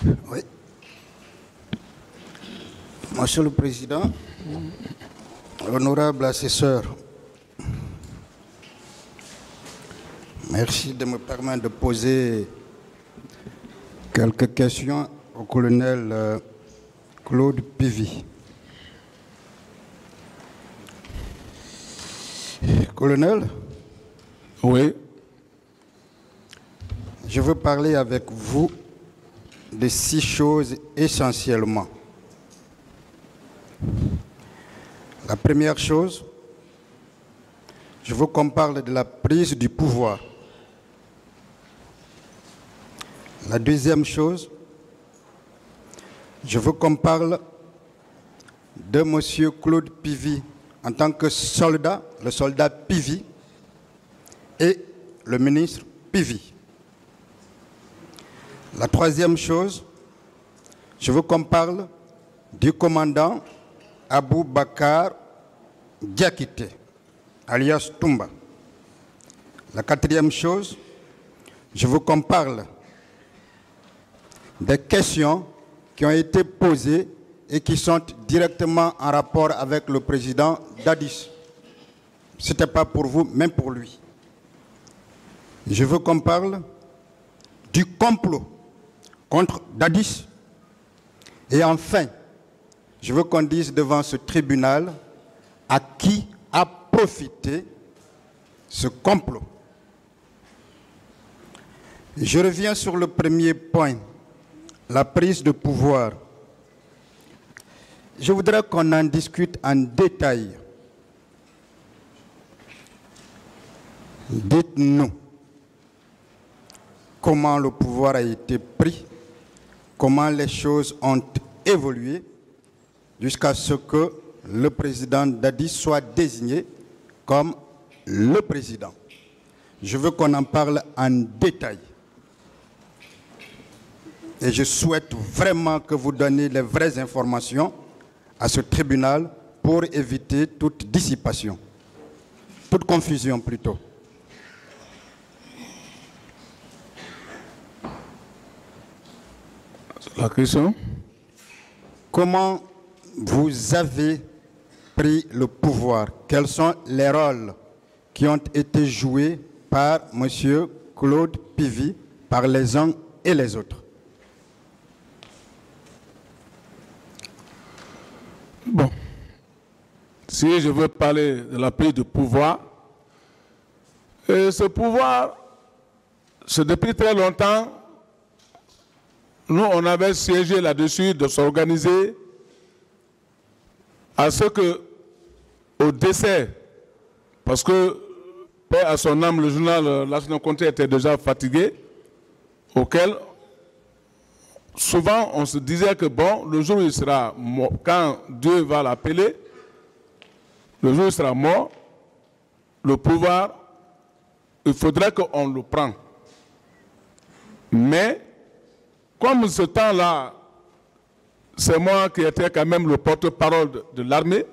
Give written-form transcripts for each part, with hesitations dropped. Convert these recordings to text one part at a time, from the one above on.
Oui. Monsieur le Président, honorable assesseur, merci de me permettre de poser quelques questions au colonel Claude Pivy. Colonel? Oui. Je veux parler avec vous de 6 choses essentiellement. La première chose, je veux qu'on parle de la prise du pouvoir. La deuxième chose, je veux qu'on parle de M. Claude Pivy en tant que soldat, le soldat Pivy et le ministre Pivy. La troisième chose, je veux qu'on parle du commandant Abou Bakar Diakité, alias Toumba. La quatrième chose, je veux qu'on parle des questions qui ont été posées et qui sont directement en rapport avec le président Dadis. Ce n'était pas pour vous, même pour lui. Je veux qu'on parle du complot contre Dadis. Et enfin, je veux qu'on dise devant ce tribunal à qui a profité ce complot. Je reviens sur le premier point, la prise de pouvoir. Je voudrais qu'on en discute en détail. Dites-nous comment le pouvoir a été pris, comment les choses ont évolué jusqu'à ce que le président Dadis soit désigné comme le président. Je veux qu'on en parle en détail. Et je souhaite vraiment que vous donniez les vraies informations à ce tribunal pour éviter toute dissipation, toute confusion plutôt. La question? Comment vous avez pris le pouvoir? Quels sont les rôles qui ont été joués par M. Claude Pivy, par les uns et les autres? Bon, si je veux parler de la prise de pouvoir, ce pouvoir, c'est depuis très longtemps, nous on avait siégé là-dessus de s'organiser à ce que, au décès, parce que, paix à son âme, le journal National Conté était déjà fatigué, auquel souvent, on se disait que bon, le jour où il sera mort, quand Dieu va l'appeler, le jour où il sera mort, le pouvoir, il faudrait qu'on le prenne. Mais, comme ce temps-là, c'est moi qui étais quand même le porte-parole de l'armée,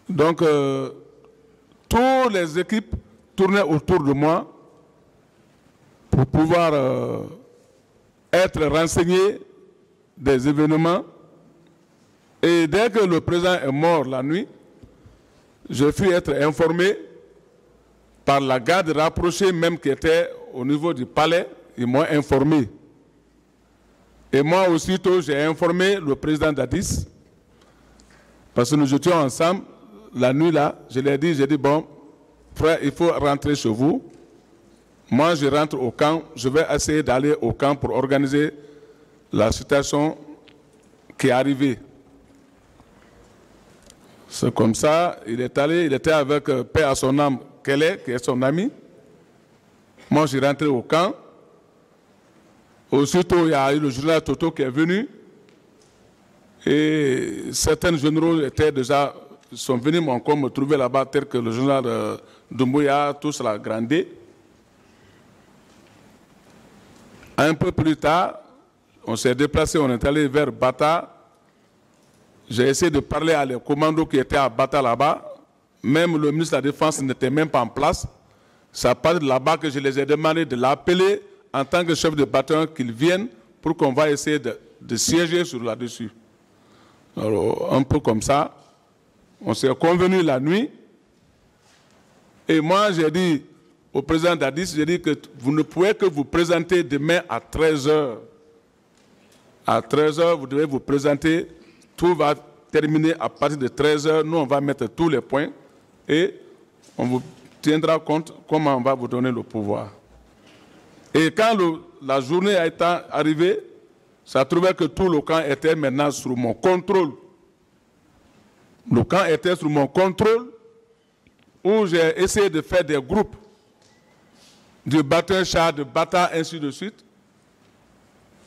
donc toutes les équipes tournaient autour de moi pour pouvoir être renseigné des événements. Et dès que le président est mort la nuit, je fus être informé par la garde rapprochée même qui était au niveau du palais. Ils m'ont informé. Et moi aussitôt, j'ai informé le président Dadis, parce que nous étions ensemble la nuit là. Je lui ai dit, bon, frère, il faut rentrer chez vous. Moi, je rentre au camp, je vais essayer d'aller au camp pour organiser la situation qui est arrivée. C'est comme ça, il est allé, il était avec paix à son âme, Kelly, qui est son ami. Moi, je suis rentré au camp. Aussitôt, il y a eu le journal Toto qui est venu. Et certains généraux sont venus encore me trouver là-bas, tel que le journal Doumbouya, tous la Grandé. Un peu plus tard, on s'est déplacé, on est allé vers Bata. J'ai essayé de parler à les commandos qui étaient à Bata là-bas. Même le ministre de la Défense n'était même pas en place. C'est à partir de là-bas que je les ai demandé de l'appeler en tant que chef de bataillon qu'il vienne pour qu'on va essayer de siéger sur là-dessus. Alors, un peu comme ça, on s'est convenu la nuit. Et moi, j'ai dit au président Dadis, j'ai dit que vous ne pouvez que vous présenter demain à 13h. À 13h, vous devez vous présenter. Tout va terminer à partir de 13h. Nous, on va mettre tous les points et on vous tiendra compte comment on va vous donner le pouvoir. Et quand la journée a été arrivée, ça trouvait que tout le camp était maintenant sous mon contrôle. Le camp était sous mon contrôle, où j'ai essayé de faire des groupes de batteurs-chars, de bâtards, ainsi de suite.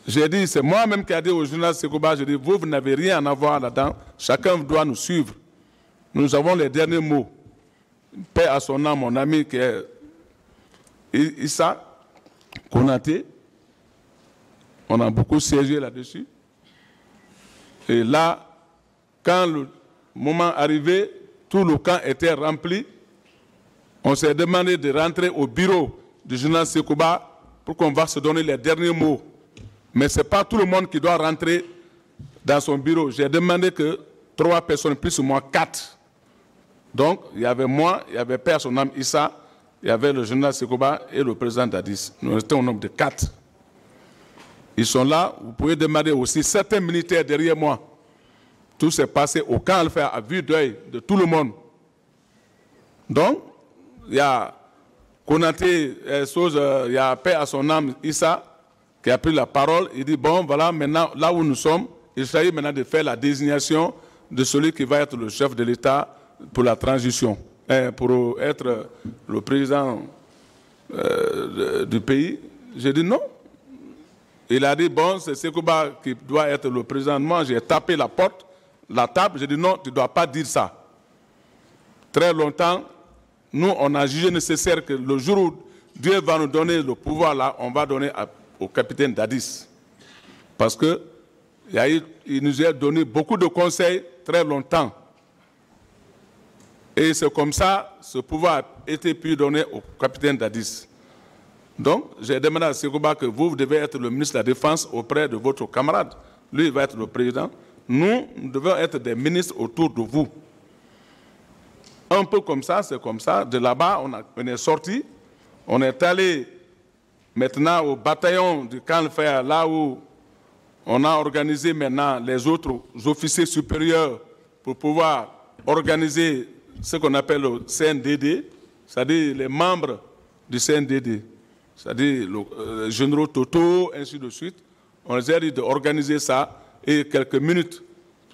J'ai dit, c'est moi-même qui ai dit au journal Sekouba, j'ai dit, vous n'avez rien à voir là-dedans, chacun doit nous suivre. Nous avons les derniers mots. Paix à son âme, mon ami qui est Issa Konaté. On a beaucoup siégé là-dessus. Et là, quand le moment arrivé, tout le camp était rempli. On s'est demandé de rentrer au bureau du général Sekouba pour qu'on va se donner les derniers mots. Mais ce n'est pas tout le monde qui doit rentrer dans son bureau. J'ai demandé que 3 personnes, plus ou moins 4. Donc, il y avait moi, il y avait Père son âme Issa, il y avait le général Sekouba et le président Dadis. Nous étions au nombre de 4. Ils sont là. Vous pouvez demander aussi certains militaires derrière moi. Tout s'est passé au camp Alpha à vue d'œil de tout le monde. Donc, il y a Konaté, il y a Père à son âme Issa, qui a pris la parole. Il dit, bon, voilà, maintenant, là où nous sommes, il s'agit maintenant de faire la désignation de celui qui va être le chef de l'État pour la transition, pour être le président du pays. J'ai dit non. Il a dit, bon, c'est Sekouba qui doit être le président. Moi, j'ai tapé la porte, la table, j'ai dit non, tu ne dois pas dire ça. Très longtemps, nous, on a jugé nécessaire que le jour où Dieu va nous donner le pouvoir là, on va donner au capitaine Dadis. Parce qu'il nous a donné beaucoup de conseils très longtemps. Et c'est comme ça, ce pouvoir a été pu donner au capitaine Dadis. Donc, j'ai demandé à Sekouba que vous devez être le ministre de la Défense auprès de votre camarade. Lui, il va être le président. Nous devons être des ministres autour de vous. Un peu comme ça, c'est comme ça. De là-bas, on est sorti. On est allé maintenant au bataillon du camp Fer, là où on a organisé maintenant les autres officiers supérieurs pour pouvoir organiser ce qu'on appelle le CNDD, c'est-à-dire les membres du CNDD. C'est-à-dire le général Toto, ainsi de suite. On les a dit d'organiser ça et quelques minutes.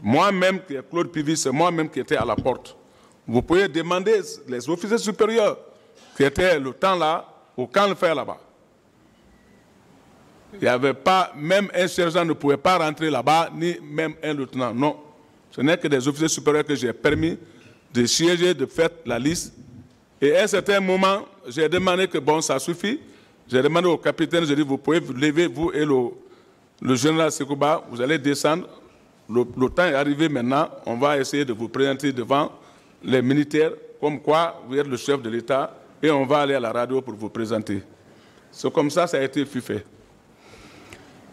Moi-même, qui est Claude Pivis, c'est moi-même qui étais à la porte. Vous pouvez demander les officiers supérieurs qui étaient le temps là, au camp le faire là-bas. Il n'y avait pas, même un sergent ne pouvait pas rentrer là-bas, ni même un lieutenant. Non. Ce n'est que des officiers supérieurs que j'ai permis de siéger, de faire la liste. Et à un certain moment, j'ai demandé que bon, ça suffit. J'ai demandé au capitaine, j'ai dit, vous pouvez vous lever, vous et le général Sekouba, vous allez descendre. Le temps est arrivé maintenant, on va essayer de vous présenter devant les militaires, comme quoi vous êtes le chef de l'État, et on va aller à la radio pour vous présenter. C'est comme ça, ça a été fait.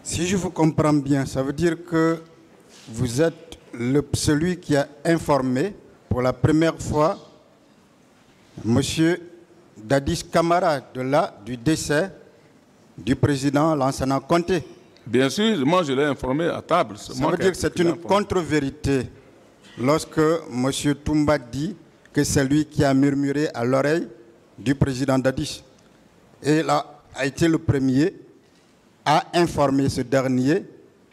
Si je vous comprends bien, ça veut dire que vous êtes celui qui a informé pour la première fois M. Dadis Camara du décès du président Lansana Conté. Bien sûr, moi je l'ai informé à table. Ça veut dire que c'est une contre-vérité lorsque M. Toumba dit que c'est lui qui a murmuré à l'oreille du président Dadis. Et là, a été le premier à informer ce dernier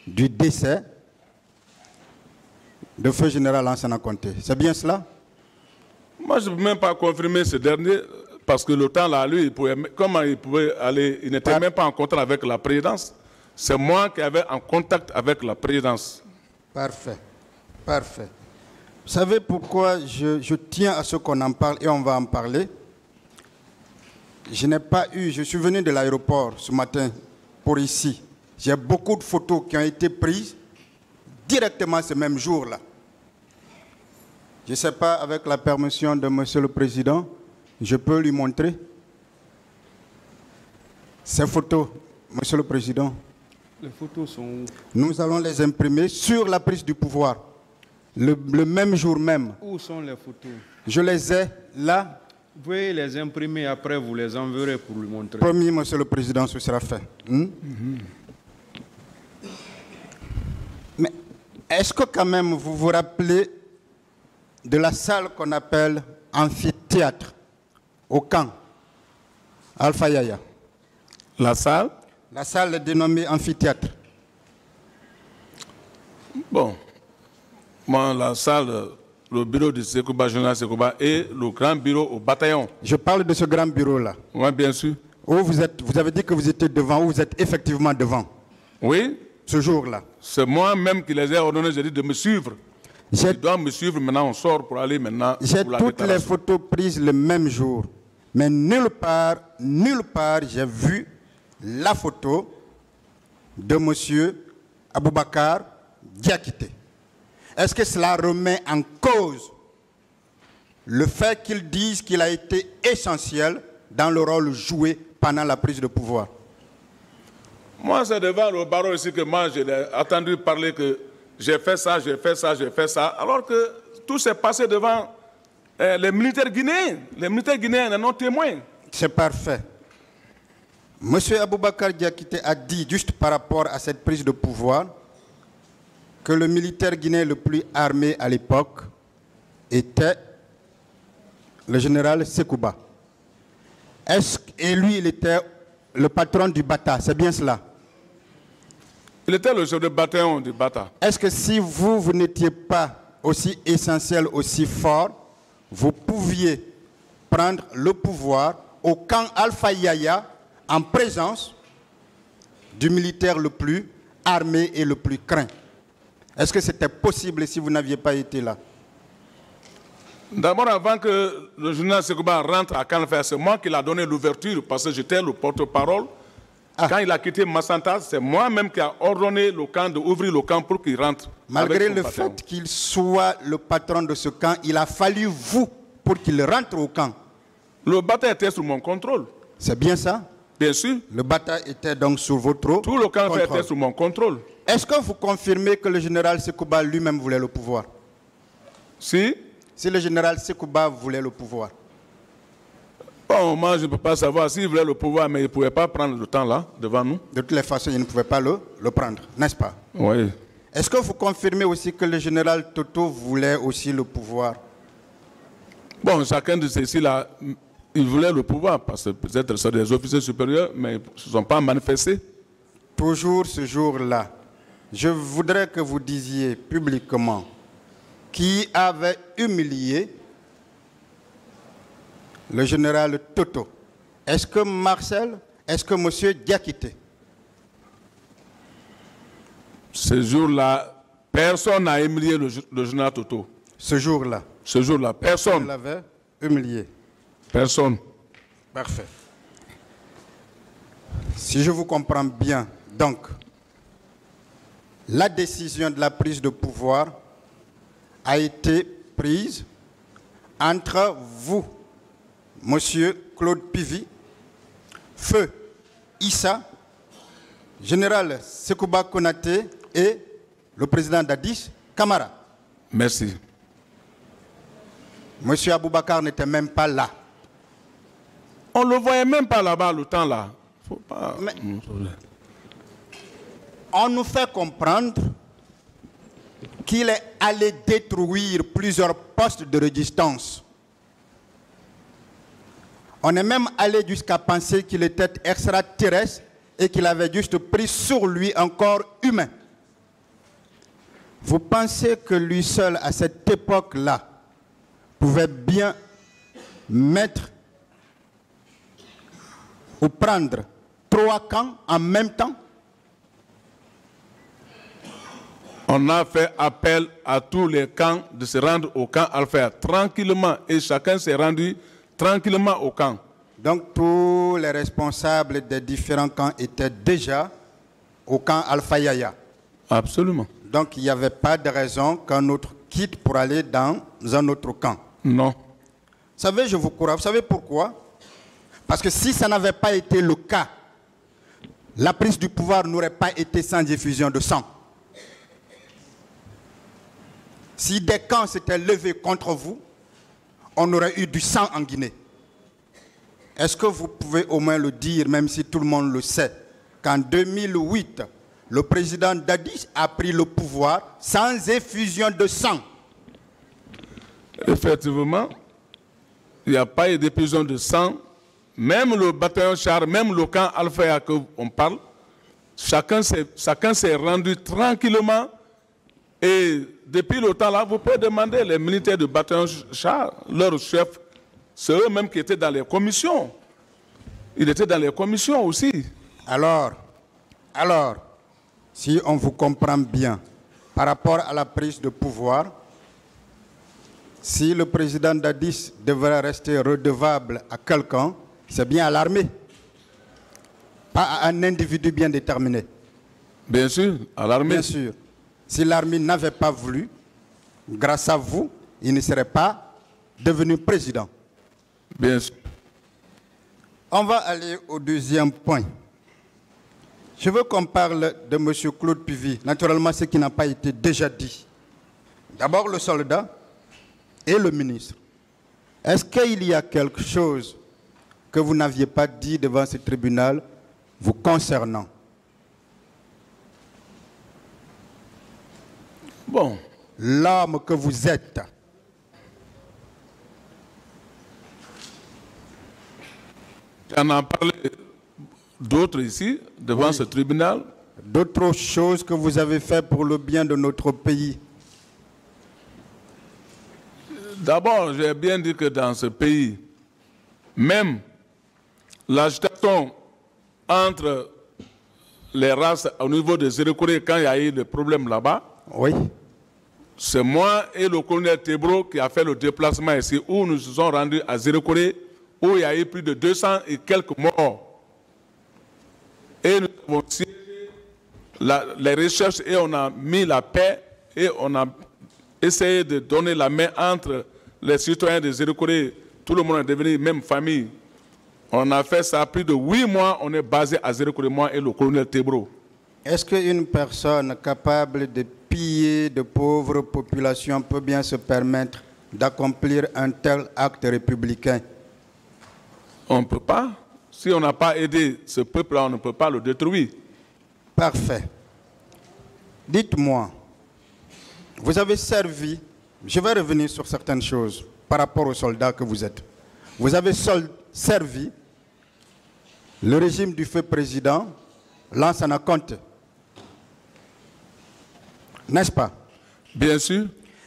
du décès de feu général Lansana Conté. C'est bien cela? Moi, je ne peux même pas confirmer ce dernier, parce que le temps là, lui, comment il pouvait aller? Il n'était même pas en contact avec la présidence. C'est moi qui avais en contact avec la présidence. Parfait. Parfait. Vous savez pourquoi je tiens à ce qu'on en parle et on va en parler? Je suis venu de l'aéroport ce matin pour ici. J'ai beaucoup de photos qui ont été prises directement ce même jour-là. Je ne sais pas, avec la permission de Monsieur le Président, je peux lui montrer ces photos, Monsieur le Président. Les photos sont où? Nous allons les imprimer sur la prise du pouvoir. Le même jour même. Où sont les photos? Je les ai là. Vous pouvez les imprimer, après vous les enverrez pour lui montrer. Promis, Monsieur le Président, ce sera fait. Mais est-ce que quand même vous vous rappelez de la salle qu'on appelle amphithéâtre au camp Alpha Yaya? La salle? La salle dénommée amphithéâtre. Bon, moi, la salle, le bureau de Sekouba, général Sekouba, et le grand bureau au bataillon. Je parle de ce grand bureau-là. Oui, bien sûr. Où vous avez dit que vous étiez devant, où vous êtes effectivement devant. Oui. Ce jour-là. C'est moi-même qui les ai ordonnés, j'ai dit de me suivre. Ils doivent me suivre, maintenant on sort pour aller maintenant. J'ai pour la toutes les photos prises le même jour. Mais nulle part, j'ai vu la photo de M. Aboubakar Diakité. Est-ce que cela remet en cause le fait qu'ils disent qu'il a été essentiel dans le rôle joué pendant la prise de pouvoir? Moi, c'est devant le barreau ici que moi, j'ai entendu parler que j'ai fait ça, j'ai fait ça, j'ai fait ça, alors que tout s'est passé devant les militaires guinéens. Les militaires guinéens en ont témoin. C'est parfait. Monsieur Aboubakar Diakité a dit, juste par rapport à cette prise de pouvoir, que le militaire guinéen le plus armé à l'époque était le général Sekouba. Et lui, il était le patron du Bata, c'est bien cela? Il était le chef de bataillon du Bata. Est-ce que si vous n'étiez pas aussi essentiel, aussi fort, vous pouviez prendre le pouvoir au camp Alpha Yaya en présence du militaire le plus armé et le plus craint? Est-ce que c'était possible si vous n'aviez pas été là? D'abord, avant que le général Sekouba rentre à Kanfer, c'est moi qui l'a donné l'ouverture parce que j'étais le porte-parole. Quand il a quitté Massanta, c'est moi-même qui a ordonné le camp d'ouvrir le camp pour qu'il rentre. Malgré le fait qu'il soit le patron de ce camp, il a fallu vous pour qu'il rentre au camp. Le bataillon était sous mon contrôle. C'est bien ça? Bien sûr. Le bataillon était donc sous votre contrôle. Tout le camp était sous mon contrôle. Est-ce que vous confirmez que le général Sekouba lui-même voulait le pouvoir? Si le général Sekouba voulait le pouvoir. Bon, moi, je ne peux pas savoir s'il voulait le pouvoir, mais il ne pouvait pas prendre le temps là, devant nous. De toutes les façons, il ne pouvait pas le prendre, n'est-ce pas? Oui. Est-ce que vous confirmez aussi que le général Toto voulait aussi le pouvoir? Bon, chacun de ceux-ci là, il voulait le pouvoir, parce que peut-être ce sont des officiers supérieurs, mais ils ne se sont pas manifestés. Toujours ce jour-là, je voudrais que vous disiez publiquement qui avait humilié le général Toto. Est-ce que Marcel? Est-ce que M. Diakité? Ce jour-là, personne n'a humilié le général Toto. Ce jour-là? Ce jour-là, personne. Il l'avait humilié. Personne. Parfait. Si je vous comprends bien, donc, la décision de la prise de pouvoir a été prise entre vous, Monsieur Claude Pivi, Feu Issa, Général Sekouba Konaté et le président d'Addis, Camara. Merci. Monsieur Aboubakar n'était même pas là. On ne le voyait même pas là-bas, le temps là. Faut pas... Mais on nous fait comprendre qu'il est allé détruire plusieurs postes de résistance. On est même allé jusqu'à penser qu'il était extraterrestre et qu'il avait juste pris sur lui un corps humain. Vous pensez que lui seul, à cette époque-là, pouvait bien mettre ou prendre 3 camps en même temps? On a fait appel à tous les camps de se rendre au camp Alpha tranquillement et chacun s'est rendu tranquillement au camp. Donc tous les responsables des différents camps étaient déjà au camp Alpha Yaya. Absolument. Donc il n'y avait pas de raison qu'un autre quitte pour aller dans un autre camp. Non. Vous savez, je vous crois. Vous savez pourquoi? Parce que si ça n'avait pas été le cas, la prise du pouvoir n'aurait pas été sans effusion de sang. Si des camps s'étaient levés contre vous, on aurait eu du sang en Guinée. Est-ce que vous pouvez au moins le dire, même si tout le monde le sait, qu'en 2008, le président Dadis a pris le pouvoir sans effusion de sang? Effectivement, il n'y a pas eu d'effusion de sang. Même le bataillon Char, même le camp Alpha qu'on parle, chacun s'est rendu tranquillement. Et depuis le temps là, vous pouvez demander les militaires du bataillon Char, leur chef, c'est eux-mêmes qui étaient dans les commissions. Ils étaient dans les commissions aussi. Alors, si on vous comprend bien, par rapport à la prise de pouvoir, si le président Dadis devrait rester redevable à quelqu'un, c'est bien à l'armée, pas à un individu bien déterminé. Bien sûr, à l'armée. Bien sûr. Si l'armée n'avait pas voulu, grâce à vous, il ne serait pas devenu président. Bien sûr. On va aller au deuxième point. Je veux qu'on parle de M. Claude Puvis. Naturellement, ce qui n'a pas été déjà dit. D'abord le soldat et le ministre. Est-ce qu'il y a quelque chose que vous n'aviez pas dit devant ce tribunal vous concernant? Bon. L'homme que vous êtes. On en parlé d'autres ici, devant ce tribunal. D'autres choses que vous avez fait pour le bien de notre pays. D'abord, j'ai bien dit que dans ce pays, même l'agitation entre les races au niveau de Zérékoré, quand il y a eu des problèmes là-bas, oui. C'est moi et le colonel Tebro qui a fait le déplacement ici, où nous nous sommes rendus à Zérékoré, où il y a eu plus de 200 et quelques morts. Et nous avons siégé les recherches et on a mis la paix et on a essayé de donner la main entre les citoyens de Zérékoré. Tout le monde est devenu même famille. On a fait ça plus de 8 mois, on est basé à Zérékoré, moi et le colonel Tebro. Est-ce qu'une personne capable de piller de pauvres populations peut bien se permettre d'accomplir un tel acte républicain? On ne peut pas. Si on n'a pas aidé ce peuple-là, on ne peut pas le détruire. Parfait. Dites-moi, vous avez servi, je vais revenir sur certaines choses par rapport aux soldats que vous êtes. Vous avez servi le régime du feu président Lansana Conté. N'est-ce pas? Bien sûr.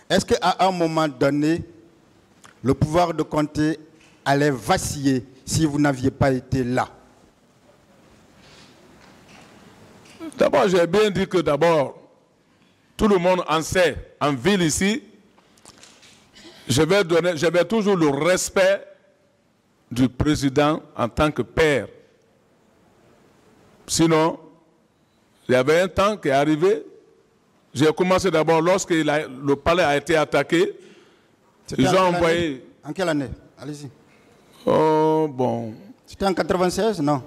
Est-ce qu'à un moment donné, le pouvoir de Conté allait vaciller si vous n'aviez pas été là? D'abord, j'ai bien dit que d'abord, tout le monde en sait, en ville ici, je vais toujours le respect du président en tant que père. Sinon, il y avait un temps qui est arrivé. J'ai commencé d'abord lorsque le palais a été attaqué. Ils ont envoyé. En quelle année? Allez-y. Oh, bon. C'était en 96, non?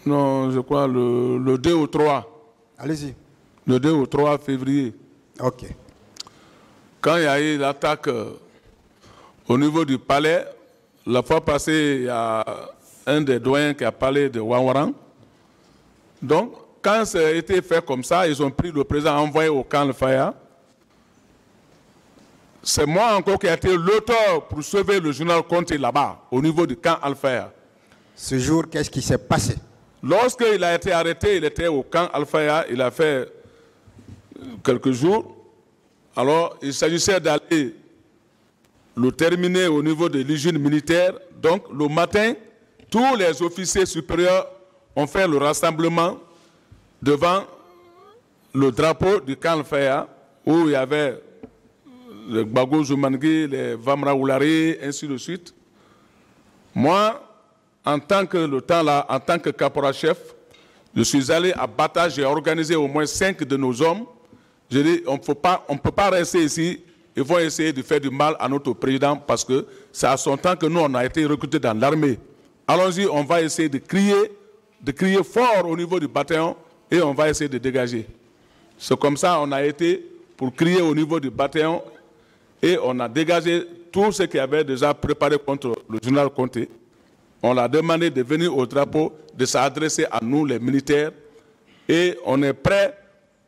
Non, je crois le 2 ou 3. Allez-y. Le 2 ou 3 février. Ok. Quand il y a eu l'attaque au niveau du palais, la fois passée, il y a un des doyens qui a parlé de Wawaran. Donc, quand ça a été fait comme ça, ils ont pris le président envoyé au camp Al-Faya. C'est moi encore qui ai été l'auteur pour sauver le journal Conté là-bas, au niveau du camp Al-Faya. Ce jour, qu'est-ce qui s'est passé? Lorsqu'il a été arrêté, il était au camp Al-Faya, il a fait quelques jours. Alors, il s'agissait d'aller le terminer au niveau de l'hygiène militaire. Donc, le matin, tous les officiers supérieurs ont fait le rassemblement devant le drapeau du camp Al-Faya, où il y avait les Gbago Zoumangui, les Vamra Oulari, ainsi de suite. Moi, en tant que caporal-chef, je suis allé à Bata, j'ai organisé au moins 5 de nos hommes. J'ai dit, on ne peut pas rester ici, ils vont essayer de faire du mal à notre président parce que c'est à son temps que nous, on a été recrutés dans l'armée. Allons-y, on va essayer de crier de crier fort au niveau du bataillon et on va essayer de dégager. C'est comme ça qu'on a été pour crier au niveau du bataillon et on a dégagé tout ce qui avait déjà préparé contre le général Conté. On l'a demandé de venir au drapeau, de s'adresser à nous, les militaires, et on est prêt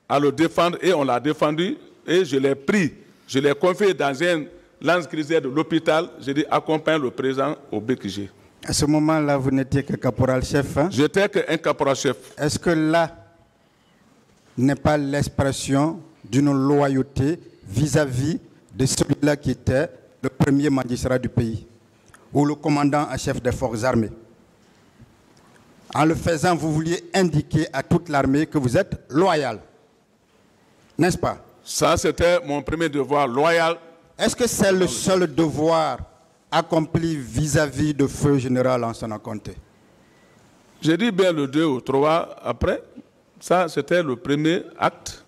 à le défendre et on l'a défendu et je l'ai pris, je l'ai confié dans un lance-grisaire de l'hôpital, j'ai dit accompagne le président au BQG. À ce moment-là, vous n'étiez que caporal-chef. Hein? J'étais qu'un caporal-chef. Est-ce que là n'est pas l'expression d'une loyauté vis-à-vis de celui-là qui était le premier magistrat du pays ou le commandant en chef des forces armées? En le faisant, vous vouliez indiquer à toute l'armée que vous êtes loyal. N'est-ce pas? Ça, c'était mon premier devoir loyal. Est-ce que c'est le seul devoir accompli vis-à-vis de feu général Lansana Conté? J'ai dit bien le 2 ou 3 après. Ça, c'était le premier acte.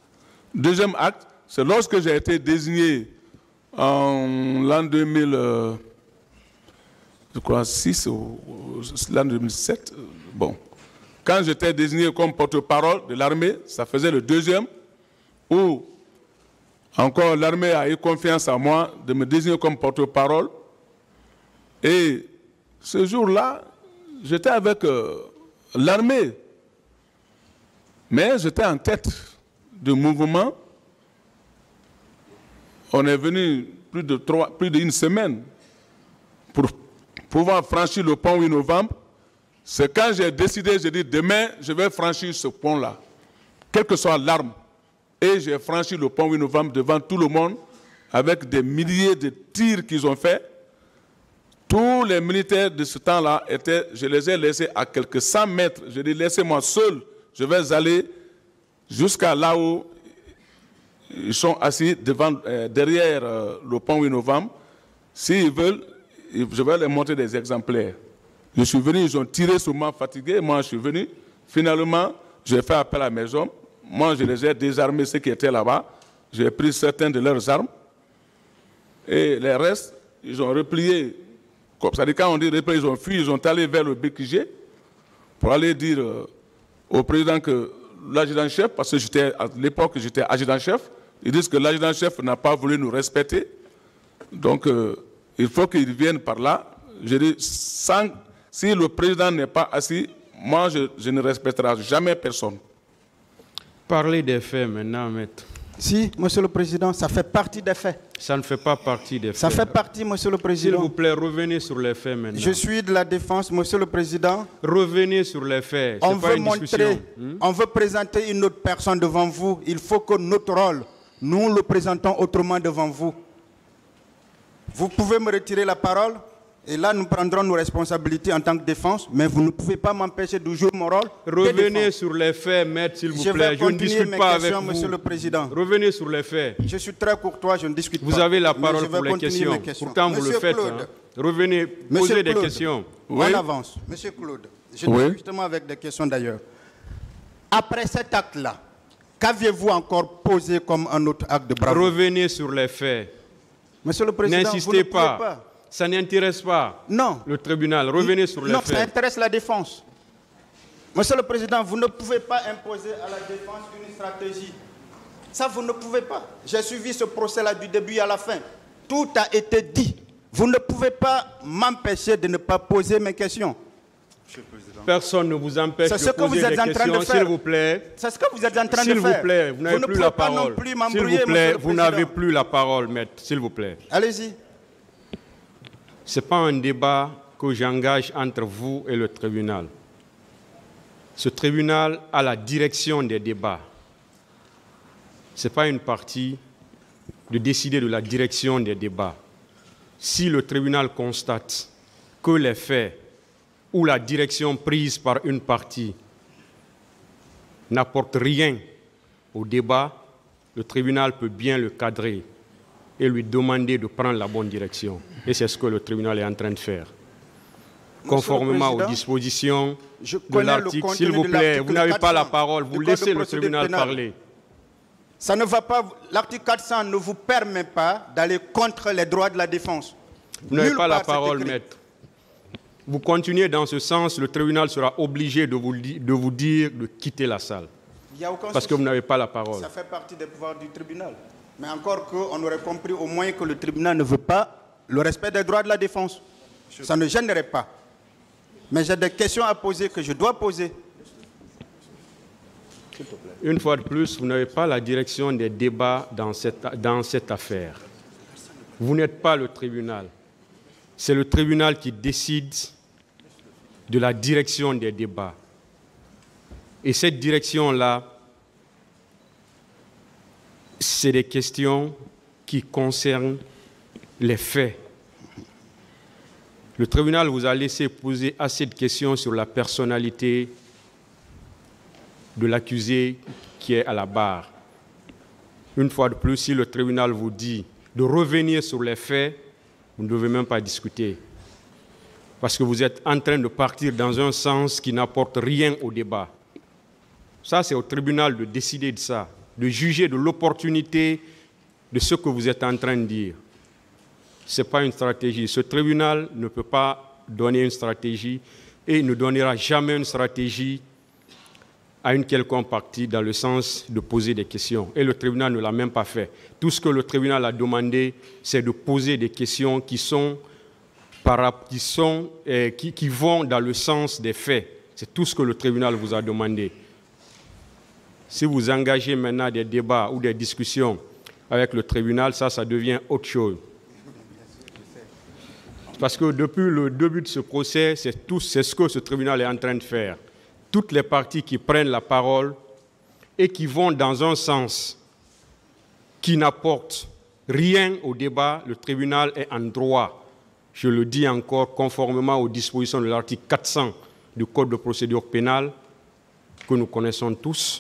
Deuxième acte, c'est lorsque j'ai été désigné en l'an 2006 ou l'an 2007. Bon. Quand j'étais désigné comme porte-parole de l'armée, ça faisait le deuxième où encore l'armée a eu confiance en moi de me désigner comme porte-parole. Et ce jour-là, j'étais avec l'armée. Mais j'étais en tête du mouvement. On est venu plus d'une semaine pour pouvoir franchir le pont 8 novembre. C'est quand j'ai décidé, j'ai dit demain, je vais franchir ce pont-là, quelle que soit l'arme. Et j'ai franchi le pont 8 novembre devant tout le monde avec des milliers de tirs qu'ils ont faits. Tous les militaires de ce temps-là, je les ai laissés à quelques 100 mètres. Je dis, laissez-moi seul, je vais aller jusqu'à là où ils sont assis derrière le pont 8 novembre. S'ils veulent, je vais leur montrer des exemplaires. Je suis venu, ils ont tiré sur moi fatigué, moi je suis venu. Finalement, j'ai fait appel à mes hommes. Moi, je les ai désarmés, ceux qui étaient là-bas. J'ai pris certaines de leurs armes. Et les restes, ils ont replié. C'est-à-dire, quand on dit replié, ils ont fui, ils ont allé vers le BQG pour aller dire au président que l'adjudant-chef, parce que à l'époque, j'étais adjudant-chef, ils disent que l'adjudant-chef n'a pas voulu nous respecter. Donc, il faut qu'ils viennent par là. Je dis, si le président n'est pas assis, moi, je ne respecterai jamais personne. Parlez des faits maintenant, maître. Si, monsieur le président, ça fait partie des faits. Ça ne fait pas partie des faits. Ça fait partie, monsieur le président. S'il vous plaît, revenez sur les faits maintenant. Je suis de la défense, monsieur le président. Revenez sur les faits. On veut montrer, on veut présenter une autre personne devant vous. Il faut que notre rôle, nous le présentons autrement devant vous. Vous pouvez me retirer la parole et là, nous prendrons nos responsabilités en tant que défense, mais vous ne pouvez pas m'empêcher de jouer mon rôle. Revenez sur les faits, maître, s'il vous plaît. Je ne discute pas avec vous. Monsieur le président. Revenez sur les faits. Je suis très courtois, je ne discute pas. Vous avez la parole pour les questions. Pourtant, vous le faites. Hein. Revenez, posez des questions. Oui. On avance. Monsieur Claude, je dis justement avec des questions d'ailleurs. Après cet acte-là, qu'aviez-vous encore posé comme un autre acte de bravoure? Revenez sur les faits. Monsieur le président, n'insistez pas. Ça n'intéresse pas le tribunal. Revenez sur les faits. Non, ça intéresse la défense. Monsieur le président, vous ne pouvez pas imposer à la défense une stratégie. Ça, vous ne pouvez pas. J'ai suivi ce procès-là du début à la fin. Tout a été dit. Vous ne pouvez pas m'empêcher de ne pas poser mes questions. Monsieur le président. Personne ne vous empêche de poser des questions, s'il vous plaît. C'est ce que vous êtes en train de faire. S'il vous plaît, vous n'avez plus la parole. S'il vous plaît, vous n'avez plus la parole, maître. S'il vous plaît. Allez-y. Ce n'est pas un débat que j'engage entre vous et le tribunal. Ce tribunal a la direction des débats. Ce n'est pas une partie de décider de la direction des débats. Si le tribunal constate que les faits ou la direction prise par une partie n'apportent rien au débat, le tribunal peut bien le cadrer et lui demander de prendre la bonne direction. Et c'est ce que le tribunal est en train de faire. Conformément aux dispositions de l'article, s'il vous plaît, vous n'avez pas la parole, vous laissez le tribunal parler. Ça ne va pas, l'article 400 ne vous permet pas d'aller contre les droits de la défense. Vous n'avez pas la parole, maître. vous continuez dans ce sens, le tribunal sera obligé de vous dire de quitter la salle. Il n'y a aucun parce souci. que vous n'avez pas la parole. Ça fait partie des pouvoirs du tribunal. Mais encore qu'on aurait compris au moins que le tribunal ne veut pas le respect des droits de la défense. Ça ne gênerait pas. Mais j'ai des questions à poser que je dois poser. Une fois de plus, vous n'avez pas la direction des débats dans cette affaire. Vous n'êtes pas le tribunal. C'est le tribunal qui décide de la direction des débats. Et cette direction-là, c'est des questions qui concernent les faits. Le tribunal vous a laissé poser assez de questions sur la personnalité de l'accusé qui est à la barre. Une fois de plus, si le tribunal vous dit de revenir sur les faits, vous ne devez même pas discuter. Parce que vous êtes en train de partir dans un sens qui n'apporte rien au débat. Ça, c'est au tribunal de décider de ça, de juger de l'opportunité de ce que vous êtes en train de dire. Ce n'est pas une stratégie. Ce tribunal ne peut pas donner une stratégie et ne donnera jamais une stratégie à une quelconque partie dans le sens de poser des questions. Et le tribunal ne l'a même pas fait. Tout ce que le tribunal a demandé, c'est de poser des questions qui vont dans le sens des faits. C'est tout ce que le tribunal vous a demandé. Si vous engagez maintenant des débats ou des discussions avec le tribunal, ça devient autre chose. Parce que depuis le début de ce procès, c'est ce que ce tribunal est en train de faire. Toutes les parties qui prennent la parole et qui vont dans un sens qui n'apporte rien au débat, le tribunal est en droit, je le dis encore, conformément aux dispositions de l'article 400 du Code de procédure pénale, que nous connaissons tous.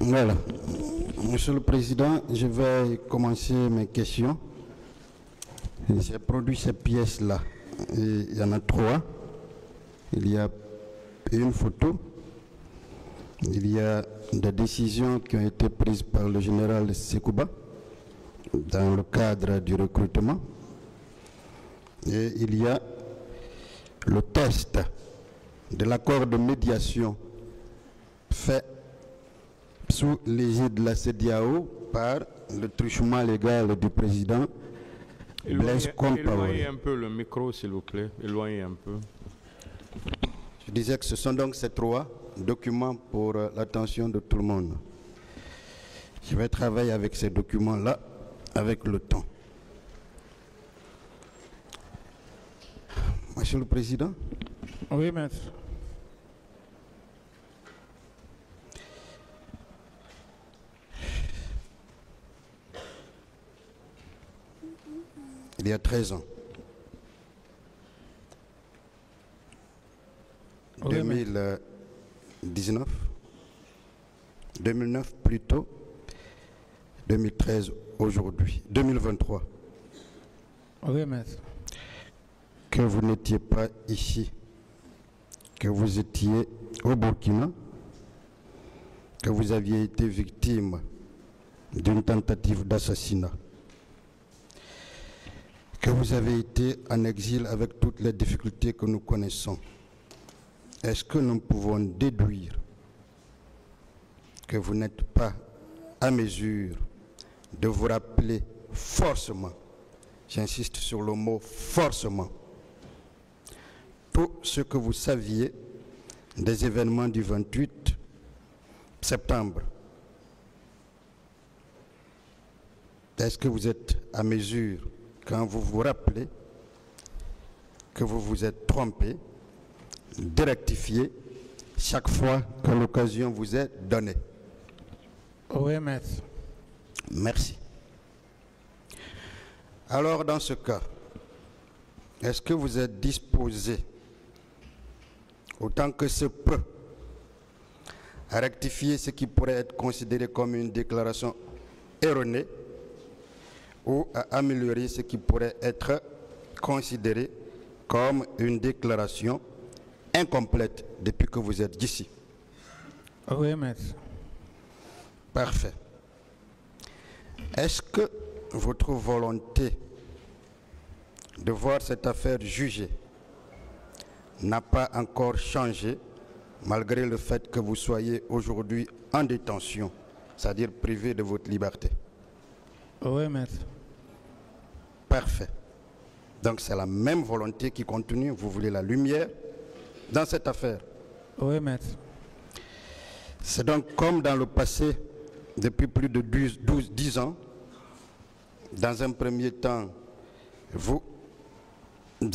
Voilà. Monsieur le Président, je vais commencer mes questions. J'ai produit ces pièces-là. Il y en a 3. Il y a une photo. Il y a des décisions qui ont été prises par le général Sekouba dans le cadre du recrutement. Et il y a le test de l'accord de médiation fait sous l'égide de la CEDEAO par le truchement légal du président Blaise Compaoré. Éloignez un peu le micro, s'il vous plaît. Éloignez un peu. Je disais que ce sont donc ces 3 documents pour l'attention de tout le monde. Je vais travailler avec ces documents-là avec le temps. Monsieur le Président. Oui, maître. Il y a 13 ans, Oui, 2009 plutôt, 2013 aujourd'hui, 2023. Oui, maître. Que vous n'étiez pas ici, que vous étiez au Burkina, que vous aviez été victime d'une tentative d'assassinat, que vous avez été en exil avec toutes les difficultés que nous connaissons. Est-ce que nous pouvons déduire que vous n'êtes pas à mesure de vous rappeler forcément j'insiste sur le mot forcément, tout ce que vous saviez des événements du 28 septembre. Est-ce que vous êtes à mesure, quand vous vous rappelez que vous vous êtes trompé, de rectifier chaque fois que l'occasion vous est donnée? Oui, maître. Merci. Alors, dans ce cas, est-ce que vous êtes disposé, autant que se peut, à rectifier ce qui pourrait être considéré comme une déclaration erronée ou à améliorer ce qui pourrait être considéré comme une déclaration incomplète depuis que vous êtes ici? Oui, maître. Parfait. Est-ce que votre volonté de voir cette affaire jugée n'a pas encore changé malgré le fait que vous soyez aujourd'hui en détention, c'est-à-dire privé de votre liberté? Oui, maître. Parfait. Donc c'est la même volonté qui continue. Vous voulez la lumière dans cette affaire? Oui, maître. C'est donc comme dans le passé, depuis plus de 10 ans, dans un premier temps, vous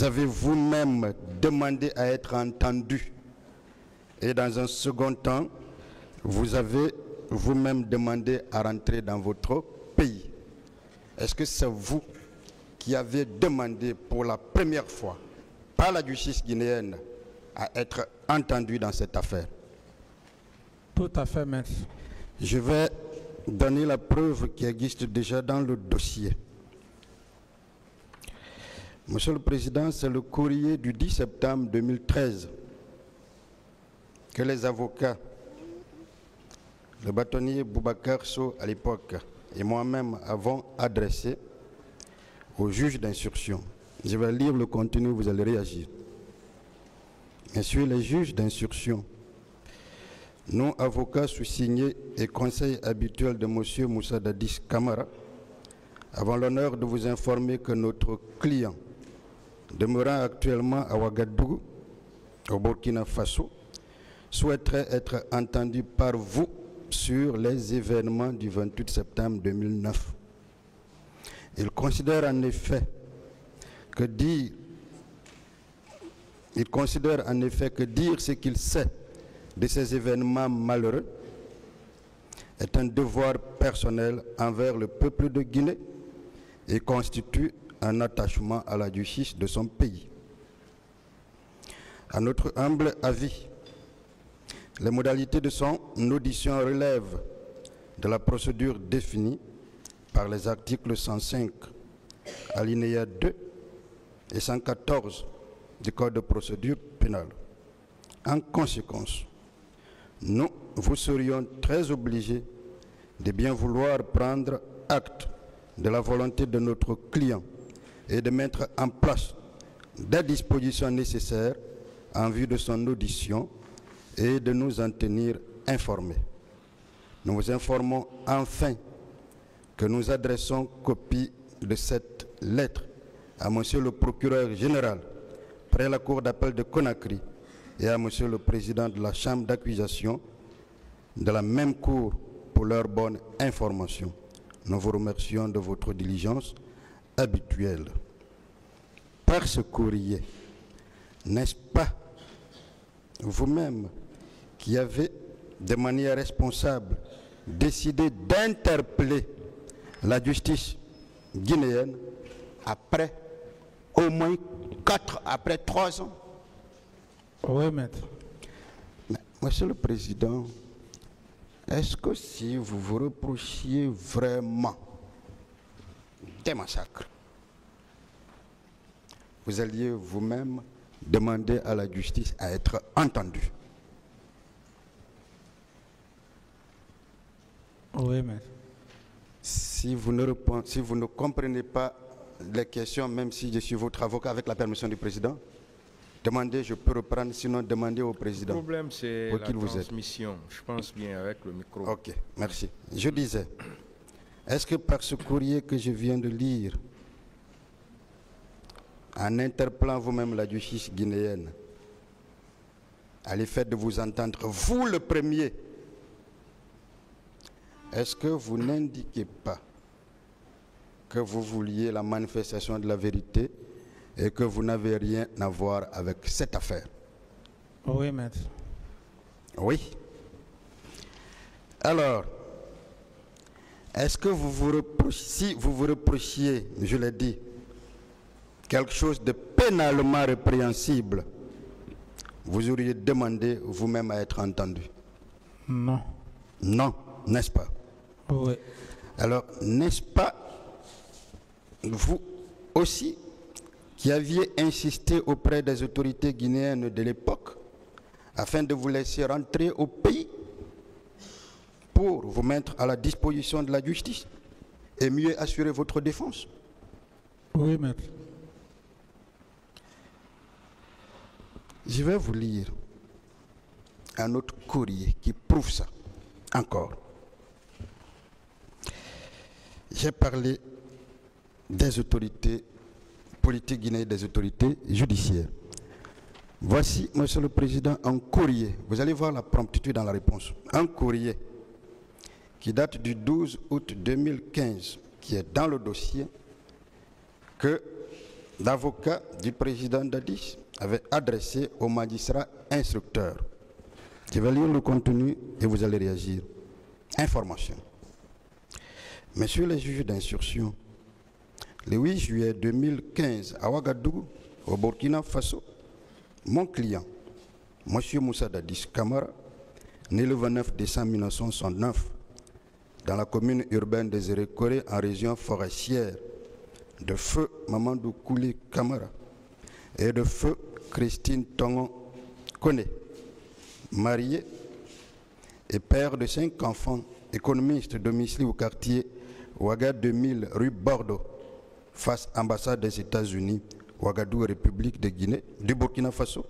avez vous-même demandé à être entendu. Et dans un second temps, vous avez vous-même demandé à rentrer dans votre pays. Est-ce que c'est vous qui avez demandé pour la première fois, par la justice guinéenne, à être entendu dans cette affaire? Tout à fait, maître. Je vais donner la preuve qui existe déjà dans le dossier. Monsieur le Président, c'est le courrier du 10 septembre 2013 que les avocats, le bâtonnier Boubacar Sow à l'époque et moi-même avons adressé au juge d'instruction. Je vais lire le contenu, vous allez réagir. Messieurs les juges d'instruction, nous, avocats sous-signés et conseils habituels de M. Moussa Dadis Camara, avons l'honneur de vous informer que notre client, demeurant actuellement à Ouagadougou, au Burkina Faso, souhaiterait être entendu par vous sur les événements du 28 septembre 2009. Il considère en effet que dire ce qu'il sait de ces événements malheureux est un devoir personnel envers le peuple de Guinée et constitue un attachement à la justice de son pays. À notre humble avis, les modalités de son audition relèvent de la procédure définie par les articles 105, alinéa 2 et 114 du Code de procédure pénale. En conséquence, nous vous serions très obligés de bien vouloir prendre acte de la volonté de notre client et de mettre en place des dispositions nécessaires en vue de son audition et de nous en tenir informés. Nous vous informons enfin que nous adressons copie de cette lettre à Monsieur le procureur général près la Cour d'appel de Conakry et à Monsieur le président de la Chambre d'accusation de la même Cour pour leur bonne information. Nous vous remercions de votre diligence habituelle. Par ce courrier, n'est-ce pas vous-même qui avez, de manière responsable, décidé d'interpeller la justice guinéenne après au moins 3 ans? Oui, maître. Mais, Monsieur le Président, est-ce que si vous vous reprochiez vraiment des massacres, vous alliez vous-même demander à la justice à être entendu? Oui, maître. Si vous ne comprenez pas les questions, même si je suis votre avocat avec la permission du président, demandez, je peux reprendre, sinon demandez au président. Le problème, c'est la transmission. Je pense bien avec le micro. Ok, merci. Je disais, est-ce que par ce courrier que je viens de lire, en interpellant vous-même la justice guinéenne, à l'effet de vous entendre, vous le premier, est-ce que vous n'indiquez pas que vous vouliez la manifestation de la vérité et que vous n'avez rien à voir avec cette affaire? Oui, maître. Oui. Alors, est-ce que si vous vous reprochiez, je l'ai dit, quelque chose de pénalement répréhensible, vous auriez demandé vous-même à être entendu? Non. Non, n'est-ce pas? Oui. Alors, n'est-ce pas vous aussi qui aviez insisté auprès des autorités guinéennes de l'époque afin de vous laisser rentrer au pays pour vous mettre à la disposition de la justice et mieux assurer votre défense? Oui, maître. Je vais vous lire un autre courrier qui prouve ça. Encore. J'ai parlé des autorités politiques guinéennes, des autorités judiciaires. Voici, Monsieur le Président, un courrier. Vous allez voir la promptitude dans la réponse. Un courrier qui date du 12 août 2015, qui est dans le dossier, que l'avocat du président Dadis avait adressé au magistrat instructeur. Je vais lire le contenu et vous allez réagir. Information. Messieurs les juges d'instruction, le 8 juillet 2015 à Ouagadougou, au Burkina Faso, mon client, M. Moussa Dadis Camara, né le 29 décembre 1969, dans la commune urbaine de Zérékoré, en région forestière, de feu Mamadou Kouli Camara et de feu Christine Tongon Kone, marié et père de 5 enfants, économiste domicilié au quartier Ouaga 2000, rue Bordeaux, face ambassade des États-Unis, Ouagadougou, République de Guinée, du Burkina Faso,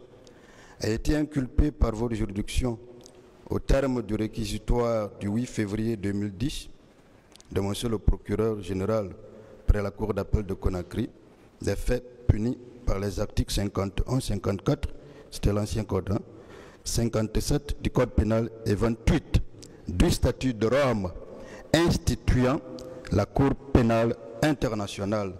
a été inculpé par votre juridiction au terme du réquisitoire du 8 février 2010 de Monsieur le procureur général près la Cour d'appel de Conakry, des faits punis par les articles 51, 54, c'était l'ancien code, 57 du Code pénal et 28 du statut de Rome instituant la Cour pénale internationale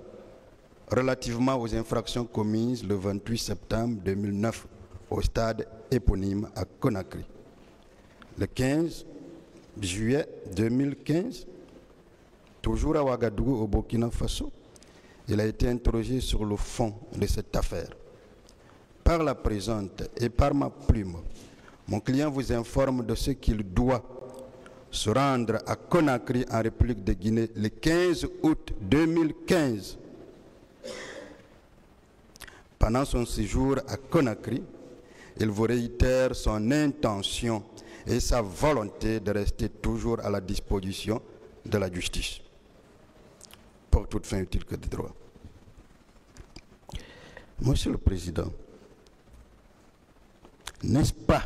relativement aux infractions commises le 28 septembre 2009 au stade éponyme à Conakry. Le 15 juillet 2015, toujours à Ouagadougou au Burkina Faso, il a été interrogé sur le fond de cette affaire. Par la présente et par ma plume, mon client vous informe de ce qu'il doit se rendre à Conakry en République de Guinée le 15 août 2015. Pendant son séjour à Conakry, il vous réitère son intention et sa volonté de rester toujours à la disposition de la justice, pour toute fin utile que de droit. Monsieur le Président, n'est-ce pas,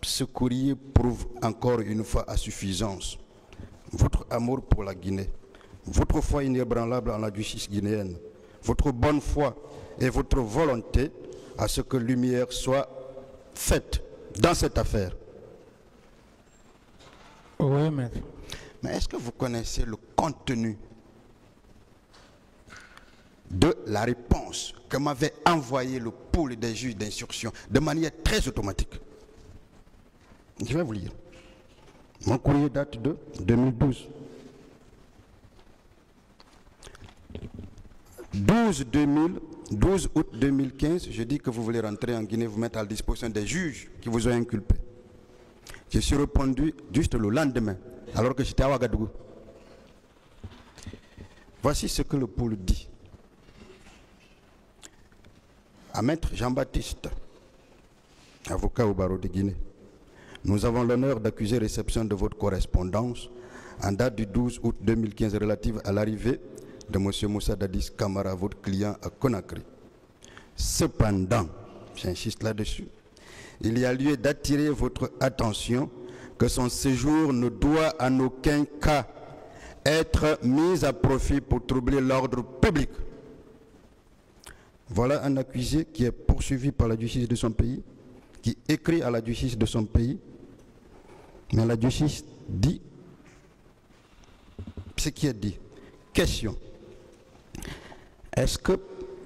ce courrier prouve encore une fois à suffisance votre amour pour la Guinée, votre foi inébranlable en la justice guinéenne, votre bonne foi et votre volonté à ce que lumière soit faite dans cette affaire? Oui, maître. Mais est-ce que vous connaissez le contenu de la réponse que m'avait envoyé le pool des juges d'instruction de manière très automatique? Je vais vous lire. Mon courrier date de 2012. 12 août 2015, je dis que vous voulez rentrer en Guinée, vous mettre à la disposition des juges qui vous ont inculpé. Je suis répondu juste le lendemain, alors que j'étais à Ouagadougou. Voici ce que le pool dit. À Maître Jean-Baptiste, avocat au barreau de Guinée, nous avons l'honneur d'accuser réception de votre correspondance en date du 12 août 2015 relative à l'arrivée de M. Moussa Dadis Camara, votre client à Conakry. Cependant, j'insiste là-dessus, il y a lieu d'attirer votre attention que son séjour ne doit en aucun cas être mis à profit pour troubler l'ordre public. Voilà un accusé qui est poursuivi par la justice de son pays, qui écrit à la justice de son pays, mais la justice dit ce qui est dit. Question. Est-ce que,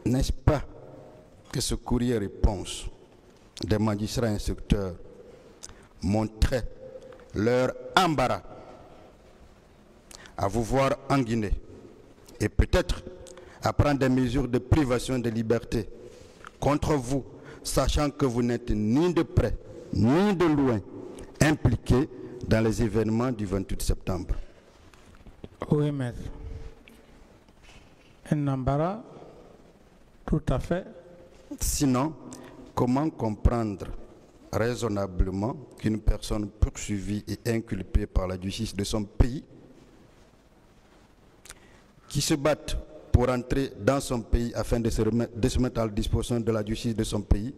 n'est-ce pas, que ce courrier-réponse des magistrats instructeurs montrait leur embarras à vous voir en Guinée et peut-être à prendre des mesures de privation de liberté contre vous, sachant que vous n'êtes ni de près ni de loin impliqué dans les événements du 28 septembre? Oui, maître. Un embarras, tout à fait. Sinon, comment comprendre raisonnablement qu'une personne poursuivie et inculpée par la justice de son pays, qui se batte pour entrer dans son pays afin de se mettre à la disposition de la justice de son pays,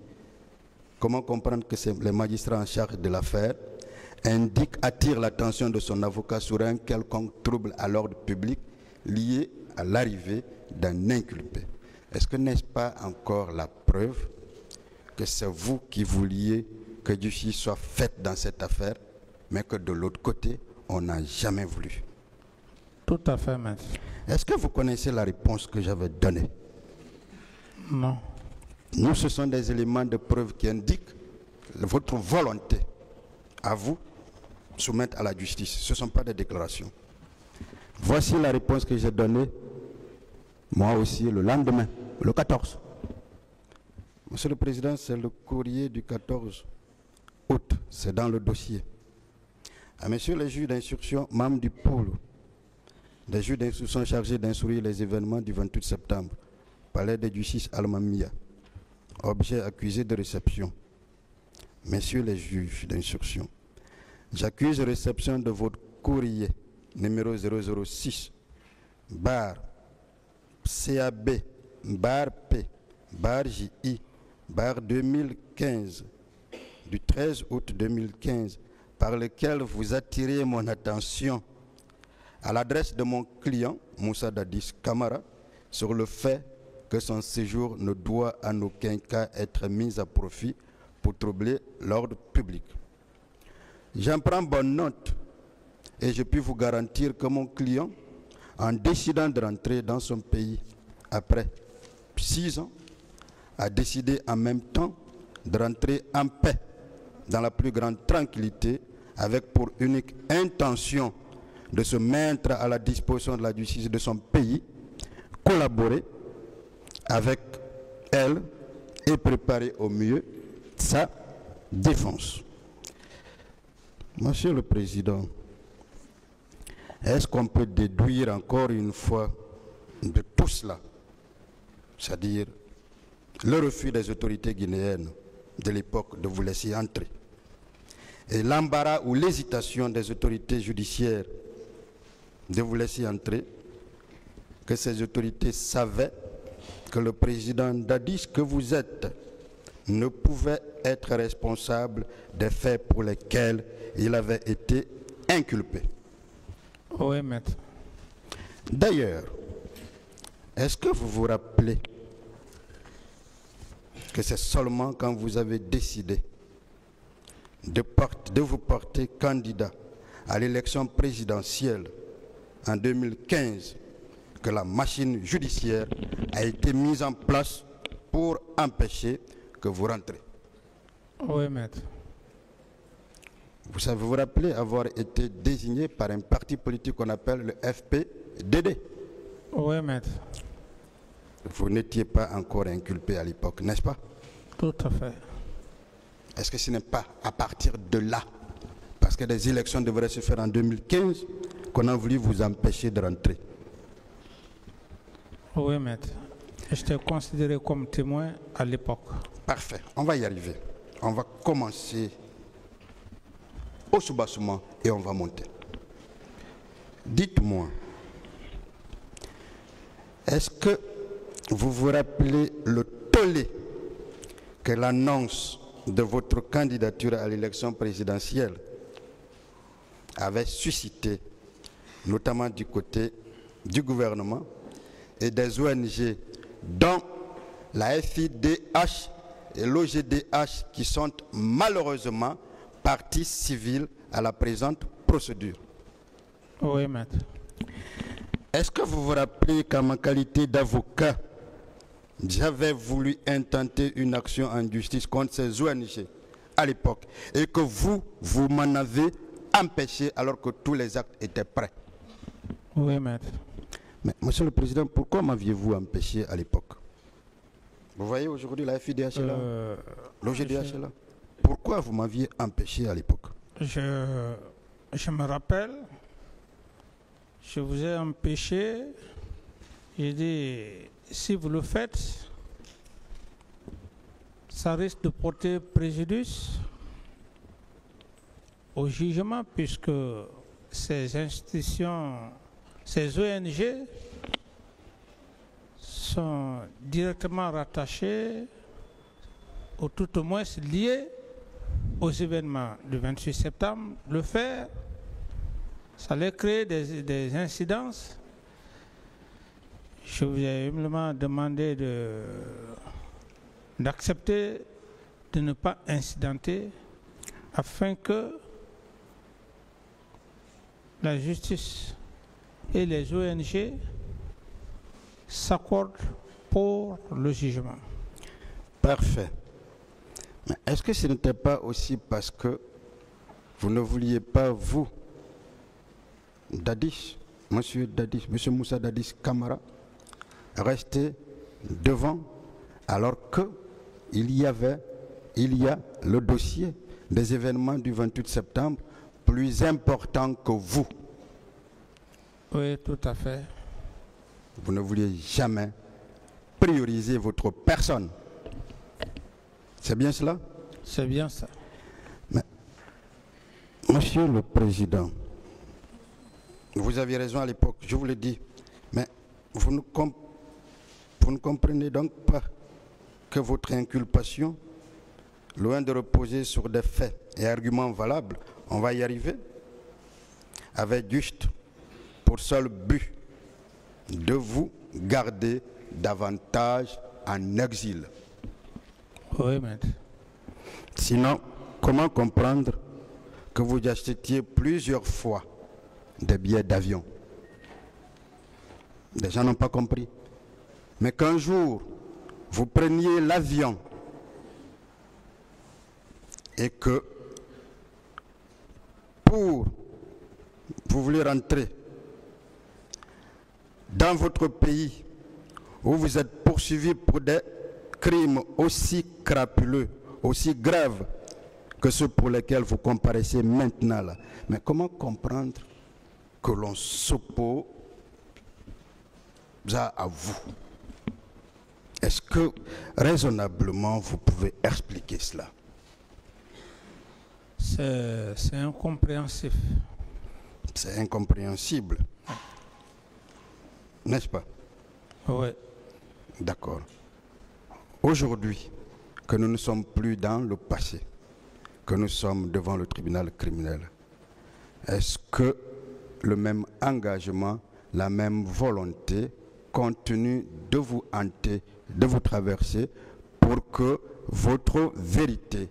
comment comprendre que les magistrats en charge de l'affaire attirent l'attention de son avocat sur un quelconque trouble à l'ordre public lié à l'arrivée d'un inculpé? Est-ce que n'est-ce pas encore la preuve que c'est vous qui vouliez que justice soit faite dans cette affaire, mais que de l'autre côté, on n'a jamais voulu? Tout à fait, maître. Est-ce que vous connaissez la réponse que j'avais donnée? Non. Nous, ce sont des éléments de preuve qui indiquent votre volonté à vous soumettre à la justice. Ce ne sont pas des déclarations. Voici la réponse que j'ai donnée, moi aussi, le lendemain, le 14. Monsieur le Président, c'est le courrier du 14 août, c'est dans le dossier. À messieurs les juges d'instruction, membres du pôle des juges d'instruction chargés d'instruire les événements du 28 septembre, palais de justice Al-Mamia, objet accusé de réception. Messieurs les juges d'instruction, j'accuse réception de votre courrier numéro 006, bar CAB, bar P, bar JI, bar 2015, du 13 août 2015, par lequel vous attirez mon attention à l'adresse de mon client, Moussa Dadis Camara, sur le fait que son séjour ne doit en aucun cas être mis à profit pour troubler l'ordre public. J'en prends bonne note et je puis vous garantir que mon client, en décidant de rentrer dans son pays après 6 ans, a décidé en même temps de rentrer en paix, dans la plus grande tranquillité, avec pour unique intention de se mettre à la disposition de la justice de son pays, collaborer avec elle et préparer au mieux sa défense. Monsieur le Président, est-ce qu'on peut déduire encore une fois de tout cela, c'est-à-dire le refus des autorités guinéennes de l'époque de vous laisser entrer et l'embarras ou l'hésitation des autorités judiciaires de vous laisser entrer, que ces autorités savaient que le président Dadis que vous êtes ne pouvait être responsable des faits pour lesquels il avait été inculpé? Oui, maître. D'ailleurs, est-ce que vous vous rappelez que c'est seulement quand vous avez décidé de vous porter candidat à l'élection présidentielle en 2015 que la machine judiciaire a été mise en place pour empêcher que vous rentrez? Oui, maître. Vous vous rappelez avoir été désigné par un parti politique qu'on appelle le FPDD? Oui, maître. Vous n'étiez pas encore inculpé à l'époque, n'est-ce pas? Tout à fait. Est-ce que ce n'est pas à partir de là, parce que des élections devraient se faire en 2015, qu'on a voulu vous empêcher de rentrer? Oui, maître. J'étais considéré comme témoin à l'époque. Parfait, on va y arriver. On va commencer au soubassement et on va monter. Dites-moi, est-ce que vous vous rappelez le tollé que l'annonce de votre candidature à l'élection présidentielle avait suscité, notamment du côté du gouvernement et des ONG, dont la FIDH et l'OGDH qui sont malheureusement parties civiles à la présente procédure. Oui, maître. Est-ce que vous vous rappelez qu'en ma qualité d'avocat, j'avais voulu intenter une action en justice contre ces ONG à l'époque et que vous m'en avez empêché alors que tous les actes étaient prêts? Oui, maître. Mais, Monsieur le Président, pourquoi m'aviez-vous empêché à l'époque? Vous voyez aujourd'hui la FIDH est là, l'OGDH est là. Pourquoi vous m'aviez empêché à l'époque? Je me rappelle, je vous ai empêché, j'ai dit, si vous le faites, ça risque de porter préjudice au jugement puisque ces institutions, ces ONG sont directement rattachées ou tout au moins liées aux événements du 28 septembre. Le faire, ça allait créer des incidences. Je vous ai humblement demandé d'accepter de ne pas incidenter afin que la justice et les ONG s'accordent pour le jugement. Parfait. Mais est-ce que ce n'était pas aussi parce que vous ne vouliez pas, vous, Dadis, monsieur Moussa Dadis Camara, rester devant alors qu'il y a le dossier des événements du 28 septembre plus important que vous? Oui, tout à fait. Vous ne vouliez jamais prioriser votre personne. C'est bien cela? C'est bien ça. Mais, Monsieur le Président, vous aviez raison à l'époque, je vous l'ai dit, mais vous ne comprenez donc pas que votre inculpation, loin de reposer sur des faits et arguments valables, on va y arriver, avait juste pour seul but de vous garder davantage en exil. Oui, maître. Sinon, comment comprendre que vous achetiez plusieurs fois des billets d'avion? Les gens n'ont pas compris. Mais qu'un jour, vous preniez l'avion et que vous voulez rentrer dans votre pays où vous êtes poursuivi pour des crimes aussi crapuleux, aussi graves que ceux pour lesquels vous comparaissez maintenant là. Mais comment comprendre que l'on s'oppose à vous? Est-ce que raisonnablement vous pouvez expliquer cela? C'est incompréhensif. C'est incompréhensible. N'est-ce pas? Oui. D'accord. Aujourd'hui, que nous ne sommes plus dans le passé, que nous sommes devant le tribunal criminel, est-ce que le même engagement, la même volonté continue de vous hanter, de vous traverser pour que votre vérité,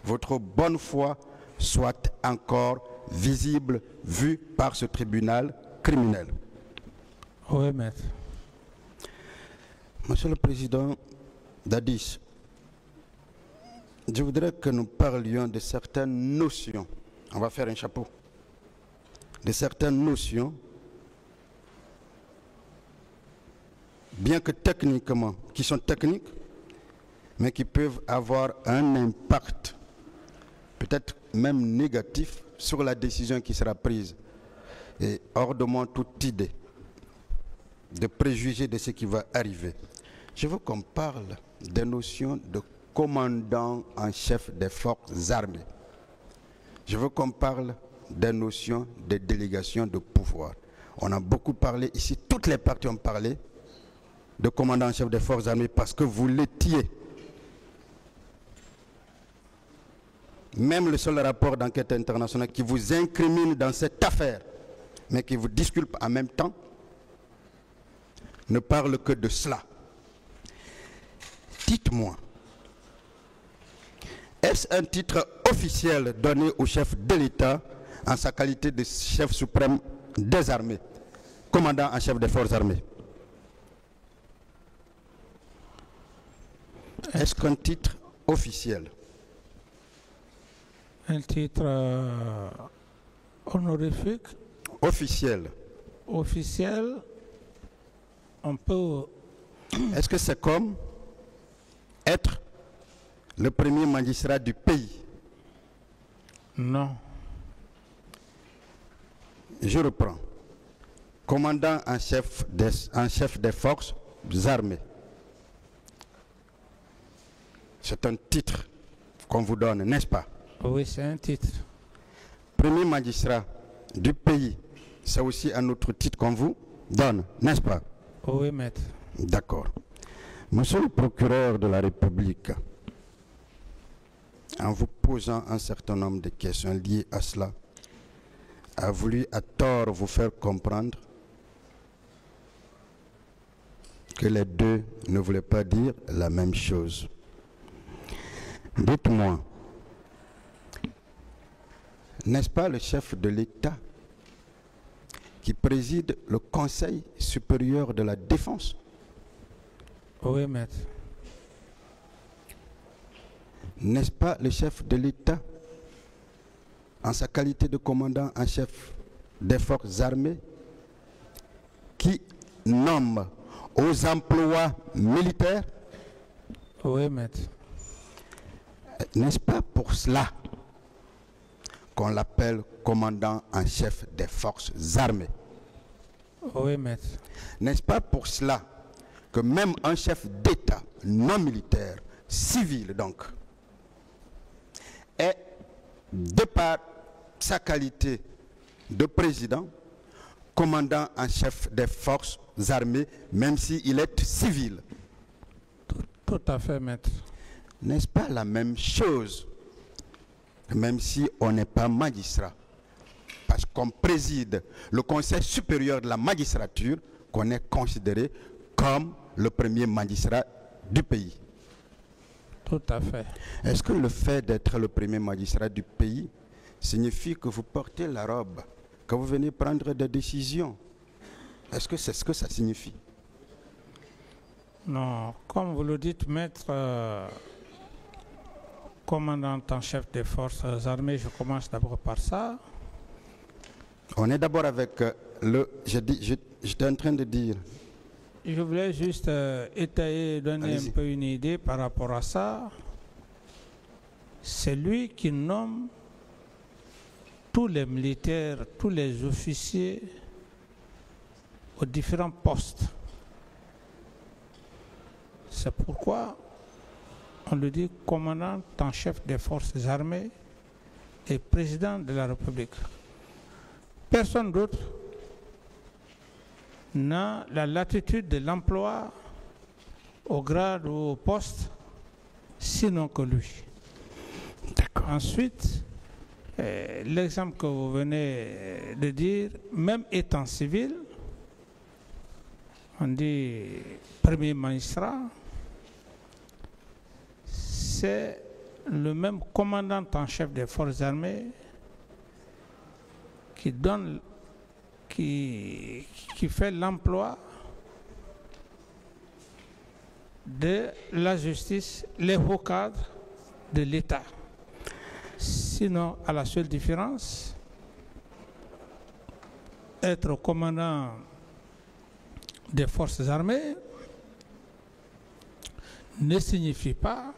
votre bonne foi soit encore visible, vue par ce tribunal criminel? Oui, maître. Monsieur le Président Dadis, je voudrais que nous parlions de certaines notions. On va faire un chapeau. De certaines notions, bien que techniquement, qui sont techniques, mais qui peuvent avoir un impact, peut-être même négatif, sur la décision qui sera prise. Et hors de moi toute idée de préjugés de ce qui va arriver. Je veux qu'on parle des notions de commandant en chef des forces armées. Je veux qu'on parle des notions de délégation de pouvoir. On a beaucoup parlé ici, toutes les parties ont parlé de commandant en chef des forces armées parce que vous l'étiez. Même le seul rapport d'enquête internationale qui vous incrimine dans cette affaire, mais qui vous disculpe en même temps, ne parle que de cela. dites-moi, est-ce un titre officiel donné au chef de l'État en sa qualité de chef suprême des armées, commandant en chef des forces armées? Est-ce qu'un titre officiel? Un titre honorifique? Officiel. Officiel, on peut... Est-ce que c'est comme être le premier magistrat du pays? Non. Je reprends. Commandant en chef des forces armées. C'est un titre qu'on vous donne, n'est-ce pas? Oui, c'est un titre. Premier magistrat du pays, c'est aussi un autre titre qu'on vous donne, n'est-ce pas? Oui, maître. D'accord. Monsieur le procureur de la République, en vous posant un certain nombre de questions liées à cela, a voulu à tort vous faire comprendre que les deux ne voulaient pas dire la même chose. Dites-moi, n'est-ce pas le chef de l'État qui préside le Conseil supérieur de la défense? Oui, maître. N'est-ce pas le chef de l'État, en sa qualité de commandant en chef des forces armées, qui nomme aux emplois militaires? Oui, maître. N'est-ce pas pour cela qu'on l'appelle commandant en chef des forces armées? Oui, maître. N'est-ce pas pour cela que même un chef d'État non militaire, civil donc, est, de par sa qualité de président, commandant en chef des forces armées, même s'il est civil? Tout à fait, maître. N'est-ce pas la même chose, même si on n'est pas magistrat? Parce qu'on préside le Conseil supérieur de la magistrature, qu'on est considéré comme le premier magistrat du pays. Tout à fait. Est-ce que le fait d'être le premier magistrat du pays signifie que vous portez la robe, que vous venez prendre des décisions? Est-ce que c'est ce que ça signifie? Non, comme vous le dites, maître, commandant en chef des forces armées, je commence d'abord par ça. On est d'abord avec j'étais en train de dire. Je voulais juste étayer, donner Allez-y. un peu une idée par rapport à ça. C'est lui qui nomme tous les militaires, tous les officiers aux différents postes. C'est pourquoi on le dit commandant en chef des forces armées et président de la République. Personne d'autre n'a la latitude de l'emploi au grade ou au poste, sinon que lui. D'accord. Ensuite, l'exemple que vous venez de dire, même étant civil, on dit premier magistrat, c'est le même commandant en chef des forces armées qui fait l'emploi de la justice, les hauts cadres de l'État. Sinon, à la seule différence, être commandant des forces armées ne signifie pas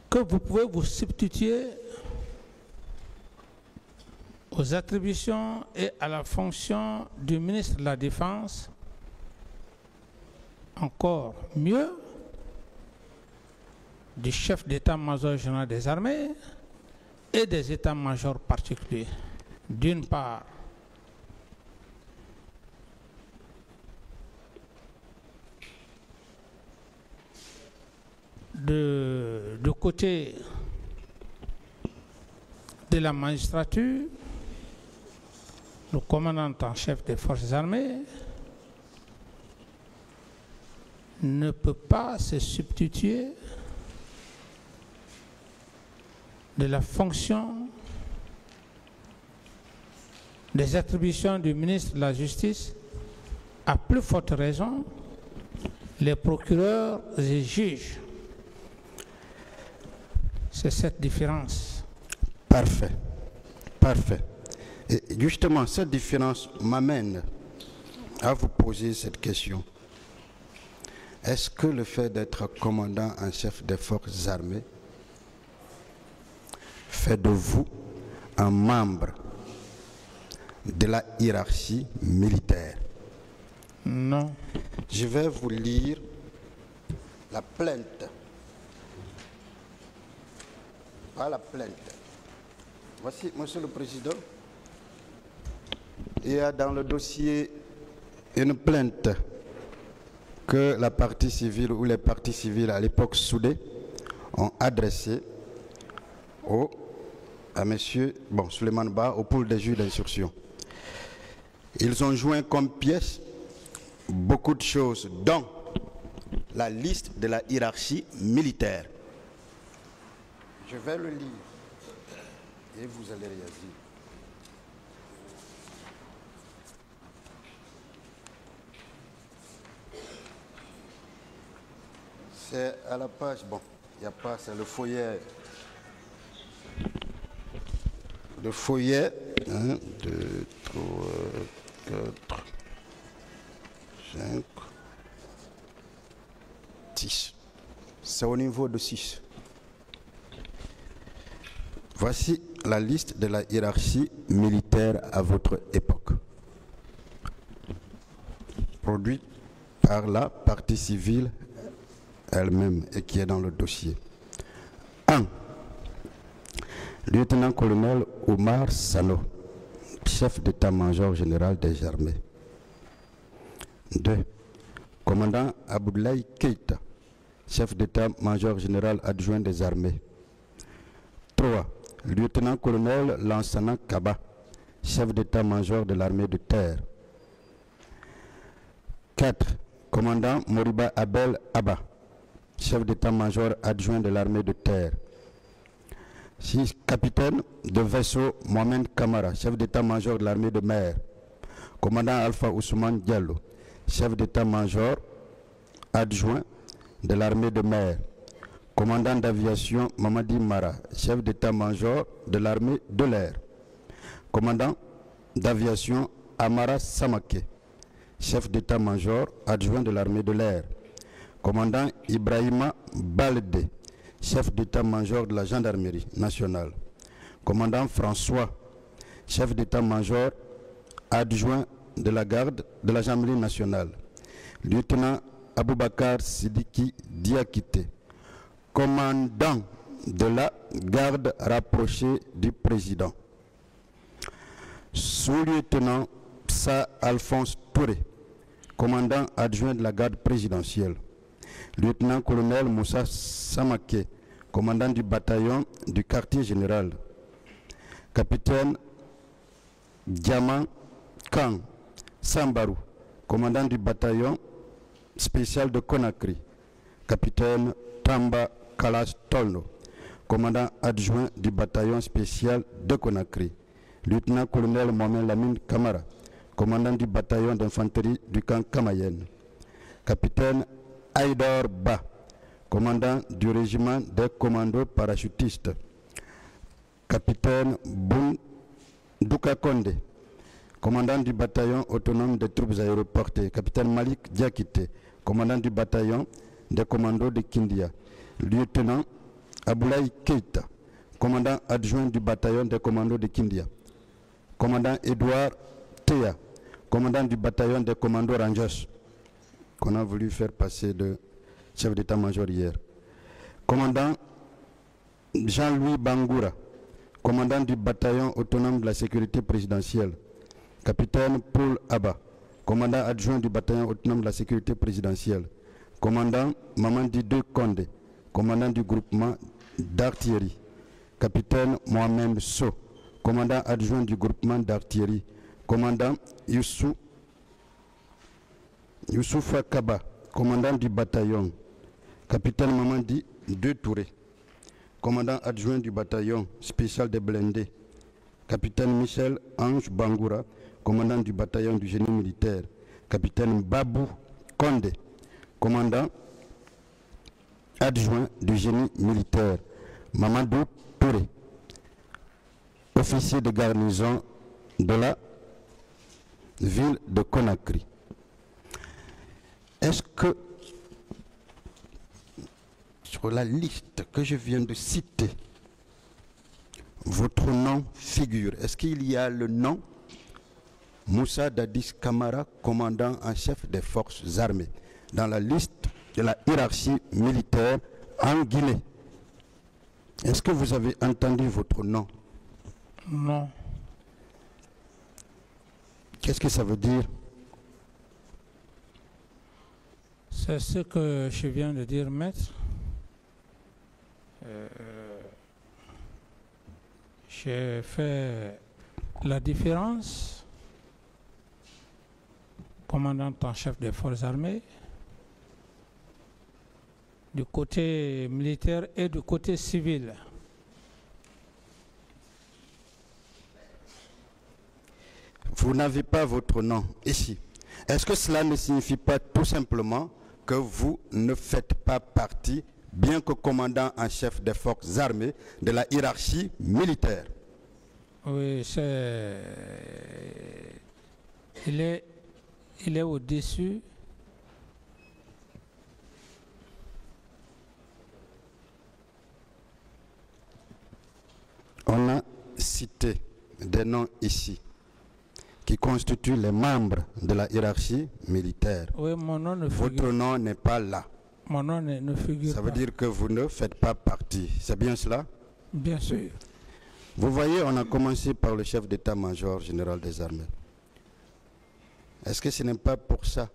que vous pouvez vous substituer aux attributions et à la fonction du ministre de la Défense, encore mieux, du chef d'état-major général des armées et des états-majors particuliers. D'une part, de côté de la magistrature, le commandant en chef des forces armées ne peut pas se substituer de la fonction des attributions du ministre de la Justice, à plus forte raison les procureurs et juges. C'est cette différence. Parfait. Parfait. Et justement, cette différence m'amène à vous poser cette question. Est-ce que le fait d'être commandant en chef des forces armées fait de vous un membre de la hiérarchie militaire? Non. Je vais vous lire la plainte. Pas la plainte. Voici, Monsieur le Président, il y a dans le dossier une plainte que la partie civile ou les parties civiles à l'époque soudées ont adressée à M. Souleymane Ba, au pôle des juges d'instruction. Ils ont joint comme pièce beaucoup de choses, dont la liste de la hiérarchie militaire. Je vais le lire et vous allez réagir. C'est à la page, bon, il n'y a pas, c'est le feuillet. Le feuillet, 1, 2, 3, 4, 5, 6. C'est au niveau de 6. Voici la liste de la hiérarchie militaire à votre époque, produite par la partie civile elle-même et qui est dans le dossier. 1. Lieutenant-colonel Omar Sano, chef d'état-major général des armées. 2. Commandant Abdoulaye Keïta, chef d'état-major général adjoint des armées. 3. Lieutenant-colonel Lansana Kaba, chef d'état-major de l'armée de terre. 4. Commandant Moriba Abel Abba, chef d'état-major adjoint de l'armée de terre. 6. Capitaine de vaisseau Mohamed Kamara, chef d'état-major de l'armée de mer. Commandant Alpha Ousmane Diallo, chef d'état-major adjoint de l'armée de mer. Commandant d'aviation Mamadi Mara, chef d'état-major de l'armée de l'air. Commandant d'aviation Amara Samake, chef d'état-major adjoint de l'armée de l'air. Commandant Ibrahima Balde, chef d'état-major de la gendarmerie nationale. Commandant François, chef d'état-major adjoint de la garde de la gendarmerie nationale. Lieutenant Aboubakar Sidiki Diakité, commandant de la garde rapprochée du président. Sous-lieutenant Psa Alphonse Touré, commandant adjoint de la garde présidentielle. Lieutenant-colonel Moussa Samake, commandant du bataillon du quartier général. Capitaine Diamant Kang Sambarou, commandant du bataillon spécial de Conakry. Capitaine Tamba Kalas Tolno, commandant adjoint du bataillon spécial de Conakry. Lieutenant-colonel Mohamed Lamine Kamara, commandant du bataillon d'infanterie du camp Kamayen. Capitaine Aïdar Ba, commandant du régiment des commandos parachutistes. Capitaine Boun Douka Konde, commandant du bataillon autonome des troupes aéroportées. Capitaine Malik Diakité, commandant du bataillon des commandos de Kindia. Lieutenant Aboulaye Keïta, commandant adjoint du bataillon des commandos de Kindia. Commandant Edouard Théa, commandant du bataillon des commandos Rangers, qu'on a voulu faire passer de chef d'état-major hier. Commandant Jean-Louis Bangoura, commandant du bataillon autonome de la sécurité présidentielle. Capitaine Paul Abba, commandant adjoint du bataillon autonome de la sécurité présidentielle. Commandant Mamadi De Konde, commandant du groupement d'artillerie. Capitaine Mohamed So, commandant adjoint du groupement d'artillerie. Commandant Youssouf Kaba, commandant du bataillon, capitaine Mamadi De Touré, commandant adjoint du bataillon spécial des blindés, capitaine Michel Ange Bangoura, commandant du bataillon du génie militaire, capitaine Babou Kondé, commandant adjoint du génie militaire, Mamadou Touré, officier de garnison de la ville de Conakry. Est-ce que sur la liste que je viens de citer, votre nom figure? Est-ce qu'il y a le nom Moussa Dadis Camara, commandant en chef des forces armées, dans la liste de la hiérarchie militaire en Guinée? Est-ce que vous avez entendu votre nom? Non. Qu'est-ce que ça veut dire? C'est ce que je viens de dire, maître. J'ai fait la différence, commandant en chef des forces armées, du côté militaire et du côté civil. Vous n'avez pas votre nom ici. Est-ce que cela ne signifie pas tout simplement que vous ne faites pas partie, bien que commandant en chef des forces armées, de la hiérarchie militaire? Oui, il est au-dessus. On a cité des noms ici qui constituent les membres de la hiérarchie militaire. Oui, mon nom ne figure. Votre nom n'est pas là. Mon nom ne figure pas. Ça veut dire que vous ne faites pas partie. C'est bien cela? Bien sûr. Vous voyez, on a commencé par le chef d'état-major général des armées. Est-ce que ce n'est pas pour ça